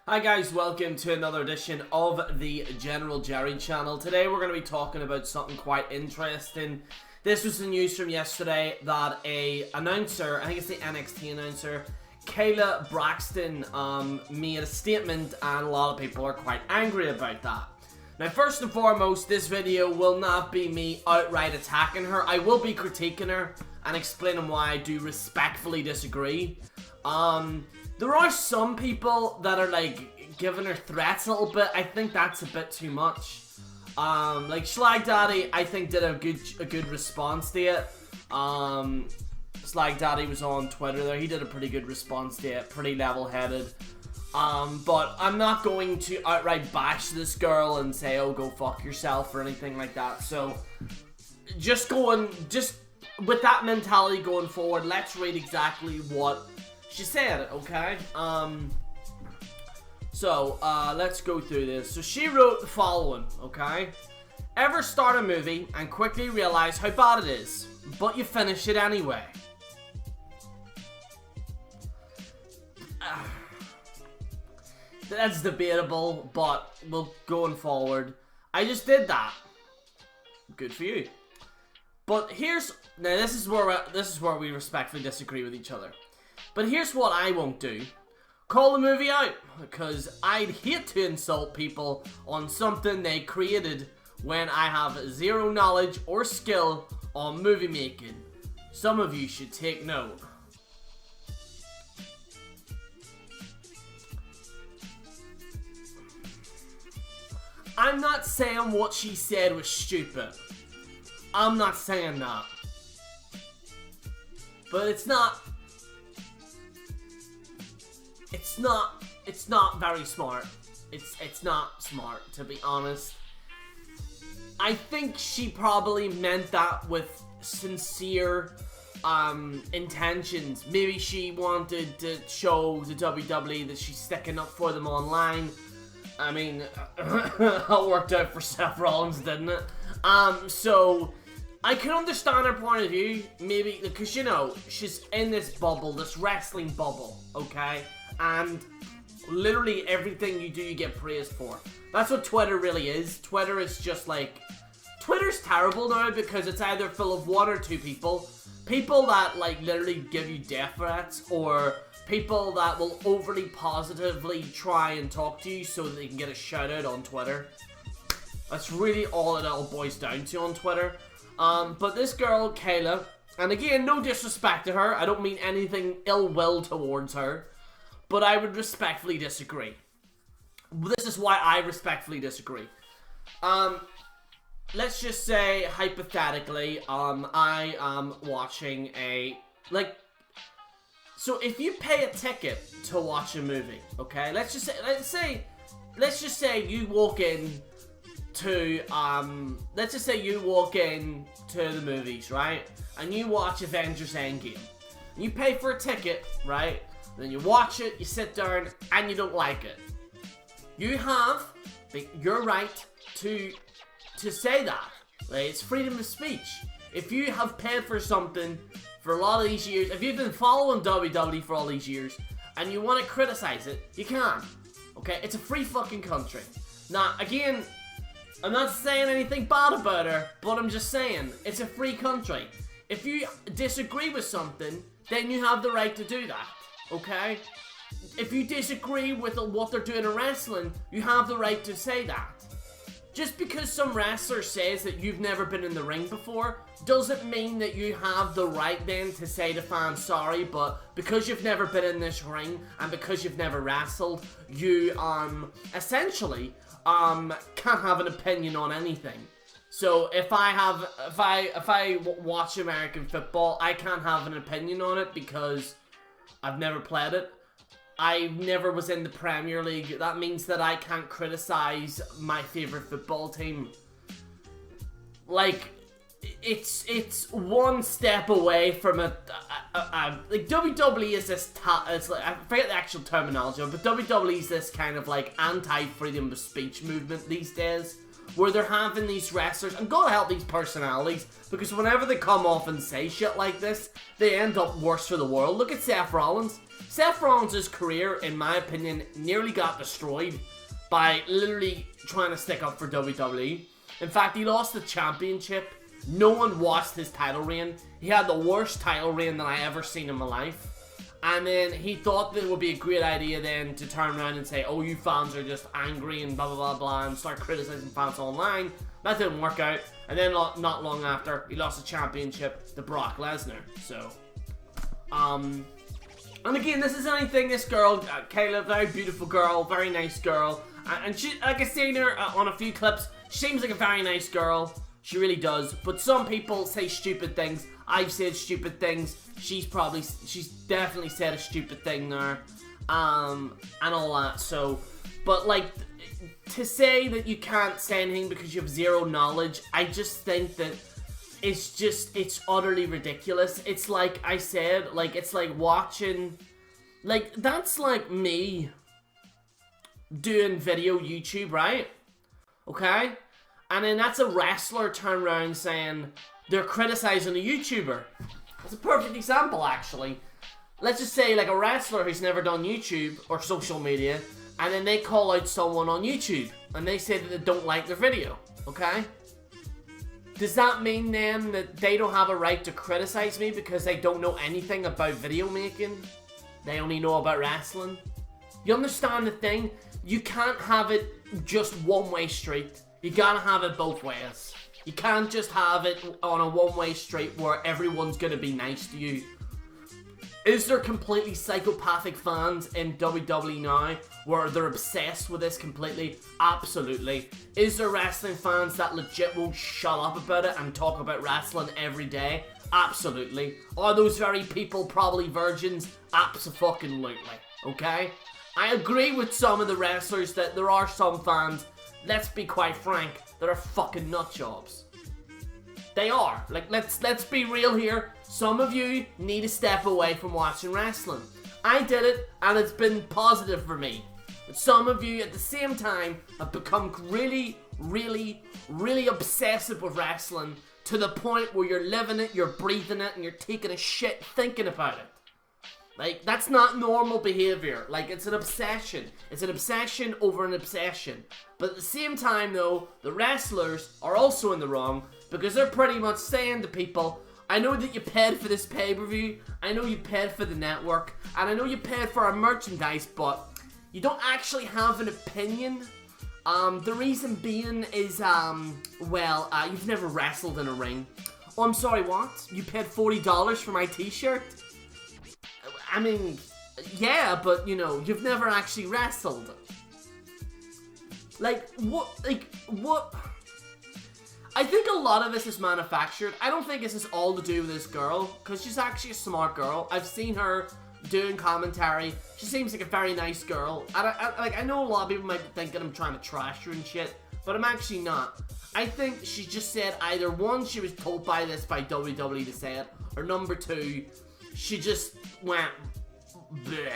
Hi guys, welcome to another edition of the General Jerry channel. Today we're going to be talking about something quite interesting. This was the news from yesterday that a announcer, I think it's the NXT announcer, Kayla Braxton, made a statement, and a lot of people are quite angry about that. Now, first and foremost, this video will not be me outright attacking her. I will be critiquing her and explaining why I do respectfully disagree. There are some people that are like giving her threats a little bit. I think that's a bit too much. Like Slag Daddy, I think did a good response to it. Slag Daddy was on Twitter there. He did a pretty good response to it, pretty level-headed. But I'm not going to outright bash this girl and say, "Oh, go fuck yourself" or anything like that. So, just with that mentality going forward, let's read exactly what she said, okay? Let's go through this. So she wrote the following, okay? Ever start a movie and quickly realize how bad it is, but you finish it anyway? That's debatable, but going forward, I just did that. Good for you. But this is where we respectfully disagree with each other. But here's what I won't do. Call the movie out, because I'd hate to insult people on something they created when I have zero knowledge or skill on movie making. Some of you should take note. I'm not saying what she said was stupid. I'm not saying that. But it's not very smart. It's not smart, to be honest. I think she probably meant that with sincere intentions. Maybe she wanted to show the WWE that she's sticking up for them online. I mean, that worked out for Seth Rollins, didn't it? So I can understand her point of view, maybe, because, you know, she's in this bubble, this wrestling bubble, okay? And literally everything you do, you get praised for. That's what Twitter really is. Twitter is just like... Twitter's terrible now because it's either full of one or two people. People that, like, literally give you death threats, or people that will overly positively try and talk to you so that they can get a shout out on Twitter. That's really all it all boils down to on Twitter. But this girl, Kayla, and again, no disrespect to her, I don't mean anything ill will towards her, but I would respectfully disagree. This is why I respectfully disagree. Let's just say, hypothetically, I am watching so if you pay a ticket to watch a movie, okay, let's just say you walk in to, the movies, right, and you watch Avengers Endgame, you pay for a ticket, right, then you watch it, you sit down, and you don't like it. You have your right to say that, right? It's freedom of speech. If you have paid for something for a lot of these years, if you've been following WWE for all these years, and you want to criticize it, you can, okay? It's a free fucking country. Now, again, I'm not saying anything bad about her, but I'm just saying, it's a free country. If you disagree with something, then you have the right to do that, okay? If you disagree with what they're doing in wrestling, you have the right to say that. Just because some wrestler says that you've never been in the ring before, doesn't mean that you have the right then to say to fans, sorry, but because you've never been in this ring, and because you've never wrestled, you, essentially, can't have an opinion on anything. So if I watch American football, I can't have an opinion on it because I've never played it. I never was in the Premier League. That means that I can't criticize my favorite football team. Like, it's one step away from like WWE is this it's like, I forget the actual terminology, but WWE is this kind of like anti-freedom of speech movement these days, where they're having these wrestlers, and God help these personalities, because whenever they come off and say shit like this, they end up worse for the world. Look at Seth Rollins. Seth Rollins' career, in my opinion, nearly got destroyed by literally trying to stick up for WWE. In fact, he lost the championship. No one watched his title reign. He had the worst title reign that I ever seen in my life. And then he thought that it would be a great idea then to turn around and say, oh, you fans are just angry and blah, blah, blah, blah, and start criticizing fans online. That didn't work out. And then not long after, he lost the championship to Brock Lesnar. So, and again, this isn't anything. This girl, Kayla, very beautiful girl, very nice girl. And she, like I've seen her on a few clips, she seems like a very nice girl. She really does. But some people say stupid things. I've said stupid things. She's definitely said a stupid thing there. And all that. So, but like, to say that you can't say anything because you have zero knowledge, I just think that it's utterly ridiculous. It's like I said, like, it's like watching, like, that's like me doing video YouTube, right? Okay? And then that's a wrestler turn around saying they're criticizing a YouTuber. That's a perfect example, actually. Let's just say, like, a wrestler who's never done YouTube or social media, and then they call out someone on YouTube, and they say that they don't like their video, okay? Does that mean then that they don't have a right to criticize me because they don't know anything about video making? They only know about wrestling? You understand the thing? You can't have it just one-way street. You gotta have it both ways. You can't just have it on a one-way street where everyone's gonna be nice to you. Is there completely psychopathic fans in WWE now where they're obsessed with this completely? Absolutely. Is there wrestling fans that legit won't shut up about it and talk about wrestling every day? Absolutely. Are those very people probably virgins? Abso-fucking-lutely. Okay? I agree with some of the wrestlers that there are some fans, let's be quite frank, that are fucking nut jobs. They are. Like, let's be real here. Some of you need to step away from watching wrestling. I did it, and it's been positive for me. But some of you, at the same time, have become really, really, really obsessive with wrestling to the point where you're living it, you're breathing it, and you're taking a shit thinking about it. Like, that's not normal behavior. Like, it's an obsession. It's an obsession over an obsession. But at the same time, though, the wrestlers are also in the wrong because they're pretty much saying to people, I know that you paid for this pay-per-view, I know you paid for the network, and I know you paid for our merchandise, but you don't actually have an opinion. The reason being is, you've never wrestled in a ring. Oh, I'm sorry, what? You paid $40 for my t-shirt? I mean, yeah, but, you know, you've never actually wrestled. Like, what? I think a lot of this is manufactured. I don't think this is all to do with this girl, because she's actually a smart girl. I've seen her doing commentary. She seems like a very nice girl. I know a lot of people might be thinking I'm trying to trash her and shit, but I'm actually not. I think she just said either one, she was told by WWE to say it, or number two, she just went bleh.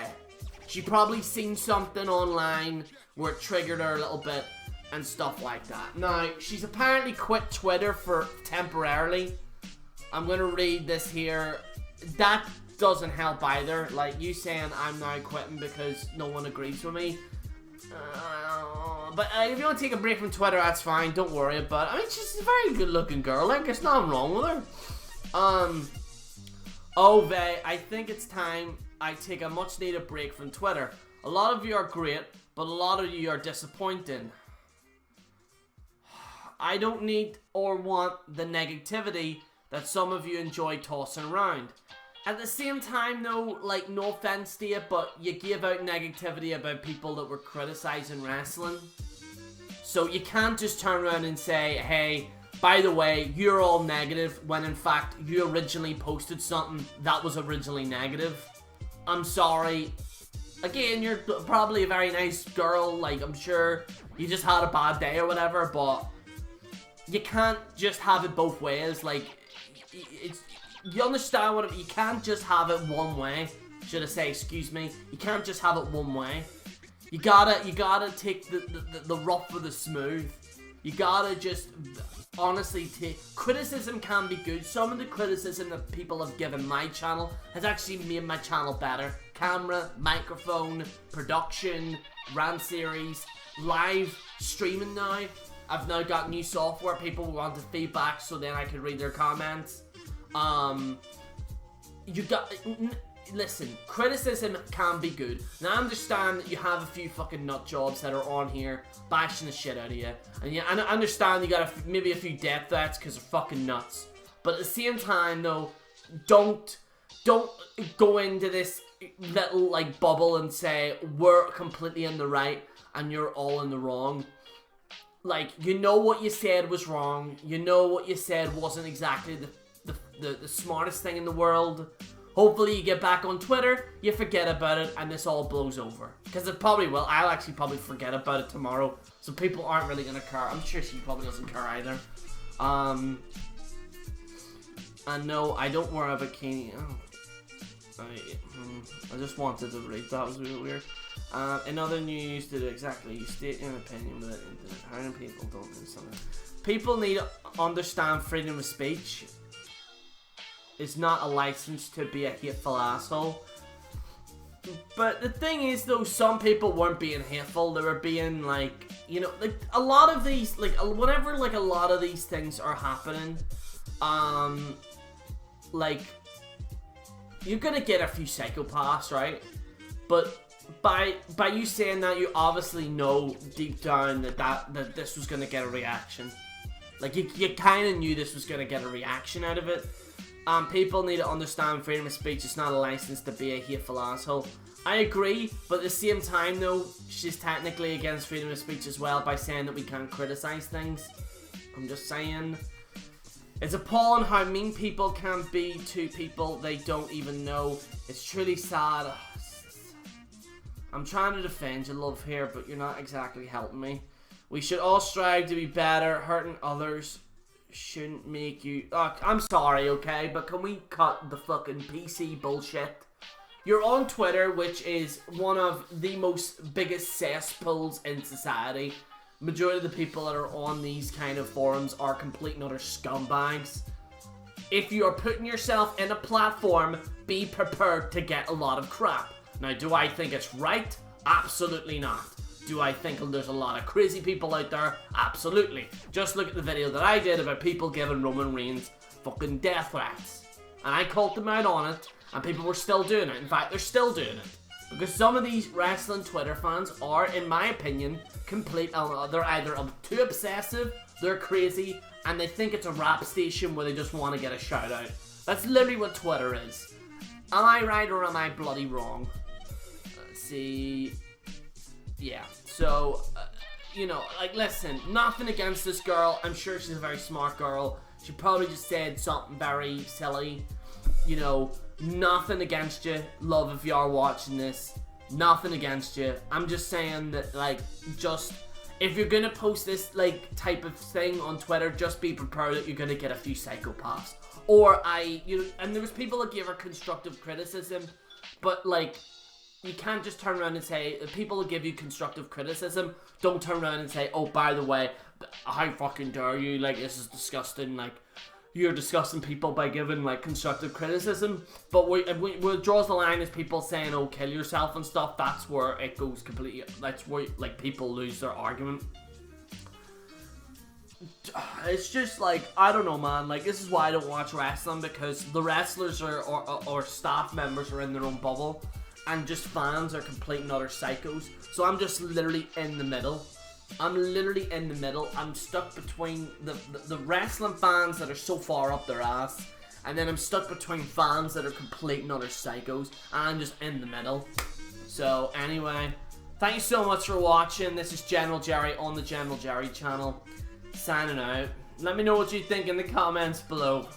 She probably seen something online where it triggered her a little bit and stuff like that. Now, she's apparently quit Twitter for temporarily. I'm gonna read this here. That doesn't help either. Like, you saying I'm now quitting because no one agrees with me. But if you want to take a break from Twitter, that's fine. Don't worry about it. I mean, she's a very good-looking girl. Like, there's nothing wrong with her. I think it's time I take a much-needed break from Twitter. A lot of you are great, but a lot of you are disappointing. I don't need or want the negativity that some of you enjoy tossing around. At the same time, though, like, no offense to you, but you gave out negativity about people that were criticizing wrestling. So you can't just turn around and say, hey, by the way, you're all negative, when in fact you originally posted something that was originally negative. I'm sorry. Again, you're probably a very nice girl, like, I'm sure you just had a bad day or whatever, but you can't just have it both ways. Like, you understand what you can't just have it one way. Should I say, excuse me? You can't just have it one way. You gotta take the rough with the smooth. You gotta just honestly take criticism can be good. Some of the criticism that people have given my channel has actually made my channel better. Camera, microphone, production, rant series, live streaming now. I've now got new software. People wanted feedback, so then I could read their comments. Listen, criticism can be good. Now I understand that you have a few fucking nut jobs that are on here bashing the shit out of you, and I understand you got maybe a few death threats because they're fucking nuts. But at the same time, though, don't go into this little like bubble and say we're completely in the right and you're all in the wrong. Like, you know what you said was wrong. You know what you said wasn't exactly the smartest thing in the world. Hopefully you get back on Twitter, you forget about it, and this all blows over. Because it probably will. I'll actually probably forget about it tomorrow, so people aren't really going to care. I'm sure she probably doesn't care either. And no, I don't wear a bikini. Oh. I just wanted to read that. It was really weird. In other news, you state your opinion with it. How many people don't do something? People need to understand freedom of speech. It's not a license to be a hateful asshole. But the thing is, though, some people weren't being hateful. They were being like, you know, like a lot of these, like whenever like a lot of these things are happening, like you're gonna get a few psychopaths, right? But by you saying that, you obviously know deep down that this was gonna get a reaction. Like you kind of knew this was gonna get a reaction out of it. People need to understand freedom of speech is not a license to be a hateful asshole. I agree, but at the same time though, she's technically against freedom of speech as well by saying that we can't criticize things. I'm just saying. It's appalling how mean people can be to people they don't even know. It's truly sad. I'm trying to defend your love here, but you're not exactly helping me. We should all strive to be better. Hurting others shouldn't make you... Oh, I'm sorry, okay? But can we cut the fucking PC bullshit? You're on Twitter, which is one of the most biggest cesspools in society. Majority of the people that are on these kind of forums are complete and utter scumbags. If you are putting yourself in a platform, be prepared to get a lot of crap. Now, do I think it's right? Absolutely not. Do I think there's a lot of crazy people out there? Absolutely. Just look at the video that I did about people giving Roman Reigns fucking death threats. And I called them out on it, and people were still doing it. In fact, they're still doing it. Because some of these wrestling Twitter fans are, in my opinion, they're either too obsessive, they're crazy, and they think it's a rap station where they just want to get a shout out. That's literally what Twitter is. Am I right or am I bloody wrong? Let's see... Yeah, so, you know, like, listen, nothing against this girl. I'm sure she's a very smart girl. She probably just said something very silly. You know, nothing against you. Love, if you are watching this. Nothing against you. I'm just saying that, like, just, if you're gonna post this, like, type of thing on Twitter, just be prepared that you're gonna get a few psychopaths. Or and there was people that gave her constructive criticism, but, like, you can't just turn around and say, people will give you constructive criticism, don't turn around and say, oh, by the way, how fucking dare you, like, this is disgusting, like, you're disgusting people by giving, like, constructive criticism. But where it draws the line is people saying, oh, kill yourself and stuff. That's where it goes completely, that's where, like, people lose their argument. It's just, like, I don't know, man, like, this is why I don't watch wrestling, because the wrestlers or staff members are in their own bubble. And just fans are complete and utter psychos. So I'm just literally in the middle. I'm literally in the middle. I'm stuck between the wrestling fans that are so far up their ass, and then I'm stuck between fans that are complete and utter psychos. And I'm just in the middle. So anyway, thank you so much for watching. This is General Jerry on the General Jerry channel. Signing out. Let me know what you think in the comments below.